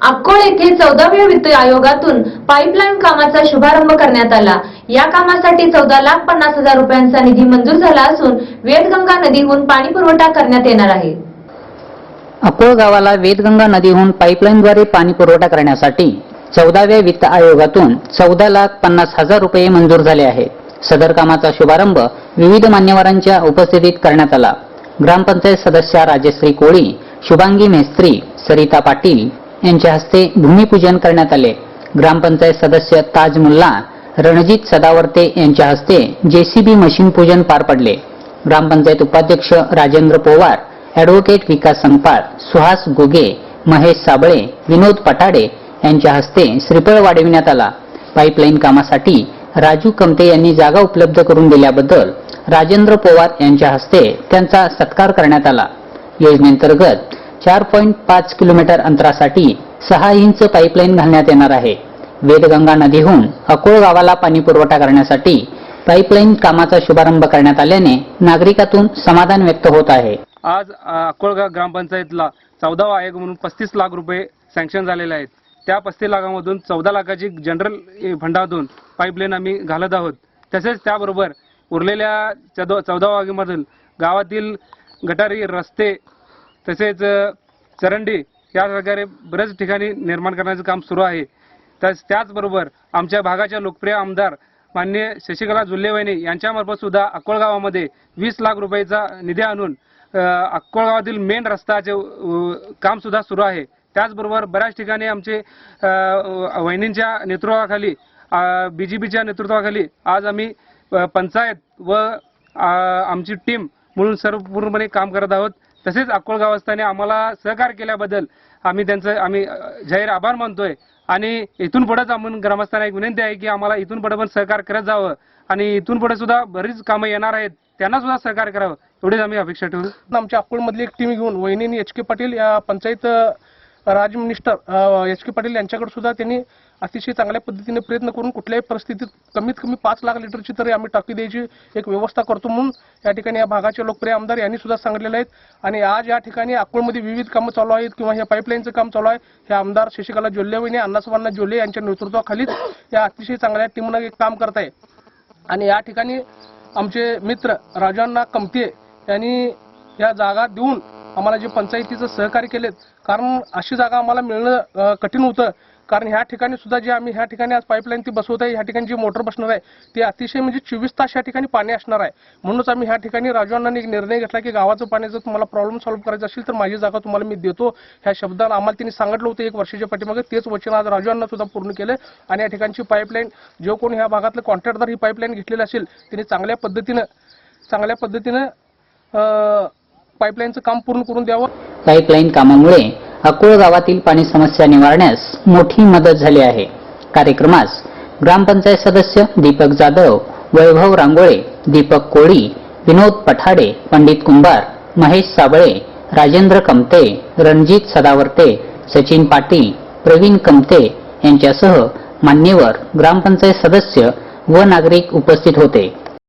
अक्कोळ येथे 14व्या वित्त आयोगातून पाईपलाईन कामाचा शुभारंभ करण्यात आला। या कामासाठी 14,50,000 रुपयांचा निधी मंजूर झाला असून वेदगंगा नदीहून पाणी पुरवठा करण्यात येणार आहे। अक्कोळ गावाला वेदगंगा नदीहून पाईपलाईनद्वारे पाणी पुरवठा करण्यासाठी 14व्या वित्त आयोगातून 14,50,000 रुपये मंजूर झाले आहेत। सदर कामाचा शुभारंभ विविध मान्यवरांच्या उपस्थितीत करण्यात आला। ग्रामपंचायत सदस्या राजश्री कोळी, शुभांगी मेस्त्री, सरिता पाटील यांच्या हस्ते भूमिपूजन करण्यात आले। ग्रामपंचायत सदस्य ताज मुल्ला, रणजित सदावर्ते यांच्या हस्ते जेसीबी मशीन पूजन पार पडले। ग्रामपंचायत उपाध्यक्ष राजेंद्र पोवार, ॲडव्होकेट विकास संगपाळ, सुहास गुगे, महेश साबळे, विनोद पटाडे यांच्या हस्ते श्रीफळ वाढविण्यात आला। पाईपलाईन कामासाठी राजू कमते यांनी जागा उपलब्ध करून दिल्याबद्दल राजेंद्र पोवार यांच्या हस्ते त्यांचा सत्कार करण्यात आला। योजनेअंतर्गत 4.5 किलोमीटर अंतरासाठी 6 इंच पाईपलाईन घालण्यात येणार आहे। वेदगंगा नदीहून अक्कोळ गावाला पाणी पुरवठा करण्यासाठी पाईपलाईन कामाचा शुभारंभ करण्यात आल्याने नागरिकातून समाधान व्यक्त होत आहे। आज अक्कोळ ग्रामपंचायतला 14वा आयोग म्हणून 35 लाख रुपये सँक्शन झालेले आहेत। त्या 35 लाखामधून 14 लाखाची जनरल फंडातून पाईपलाईन आम्ही घालत आहोत। तसेच त्याबरोबर उरलेल्या 14व्या आयोगामधील गावातील गटारी, रस्ते तसेच चरंडी या प्रकारे बरेच ठिकाणी निर्माण करण्याचे काम सुरू आहे। त्याचबरोबर आमच्या भागाच्या लोकप्रिय आमदार माननीय शशिकला जुल्लेवहिनी यांच्यामार्फत सुद्धा अक्कोळ गावामध्ये 20 लाख रुपयाचा निधी आणून अक्कोळ गावातील मेन रस्त्याचे काम सुद्धा सुरू आहे। त्याचबरोबर बऱ्याच ठिकाणी आमचे वहिनींच्या नेतृत्वाखाली, बीजेपीच्या नेतृत्वाखाली आज आम्ही पंचायत व आमची टीम म्हणून सर्व पूर्णपणे काम करत आहोत। तसेच अक्कोळ गावस्थाने आम्हाला सहकार्य केल्याबद्दल आम्ही जाहीर आभार मानतोय आणि इथून पुढेच आम्ही ग्रामस्थांना एक विनंती आहे की आम्हाला इथून पुढे पण सहकार्य करत जावं आणि इथून पुढे सुद्धा बरीच कामं येणार आहेत, त्यांना सुद्धा सहकार्य करावं एवढीच आम्ही अपेक्षा ठेवू। आमच्या अक्कोळमधली एक टीम घेऊन वहिनी एच के पाटील या पंचायत राज मिनिस्टर एच के पाटील यांच्याकडे सुद्धा त्यांनी अतिशय चांगल्या पद्धतीने प्रयत्न करून कुठल्याही परिस्थितीत कमीत कमी 5 लाख लिटरची तरी आम्ही टाकी द्यायची एक व्यवस्था करतो म्हणून या ठिकाणी या भागाचे लोकप्रिय आमदार यांनी सुद्धा सांगितलेले आहेत। आणि आज या ठिकाणी अक्कोळमध्ये विविध कामं चालू आहेत किंवा हे पाईपलाईनचं काम चालू आहे। हे आमदार शशिकला जोल्लेवहिनी, अण्णासाहेबांना जोल्ले यांच्या नेतृत्वाखालीच या अतिशय चांगल्या टीमनं एक काम करत आहे। आणि या ठिकाणी आमचे मित्र राजांना कमते यांनी या जागा देऊन आम्हाला जे पंचायतीचं सहकार्य केलेत, कारण अशी जागा आम्हाला मिळणं कठीण होतं। कारण ह्या ठिकाणी सुद्धा जे आम्ही ह्या ठिकाणी आज पाईपलाईन ती बसवत आहे, ह्या ठिकाणी जी मोटर बसणार आहे ते अतिशय म्हणजे 24 तास या ठिकाणी पाणी असणार आहे। म्हणूनच आम्ही ह्या ठिकाणी राजवांना एक निर्णय घेतला की गावाचं पाण्याचं तुम्हाला प्रॉब्लेम सॉल्व्ह करायचा असेल तर माझी जागा तुम्हाला मी देतो। ह्या शब्दाला आम्हाला त्यांनी सांगितलं होतं 1 वर्षाच्या पाठीमागे, तेच वचन आज राजवांना सुद्धा पूर्ण केलं आणि या ठिकाणची पाईपलाईन जो कोणी ह्या भागातलं कॉन्ट्रॅक्टदार ही पाईपलाईन घेतलेली असेल त्यांनी चांगल्या पद्धतीनं पाईपलाईनचं काम पूर्ण करून द्यावं। पाईपलाईन कामामुळे अक्कोळ गावातील पाणी समस्या निवारण्यास मोठी मदत झाली आहे। कार्यक्रमास ग्रामपंचायत सदस्य दीपक जाधव, वैभव रांगोळे, दीपक कोळी, विनोद पठाडे, पंडित कुंभार, महेश साबळे, राजेंद्र कमते, रणजित सदावर्ते, सचिन पाटील, प्रवीण कमते यांच्यासह मान्यवर, ग्रामपंचायत सदस्य व नागरिक उपस्थित होते।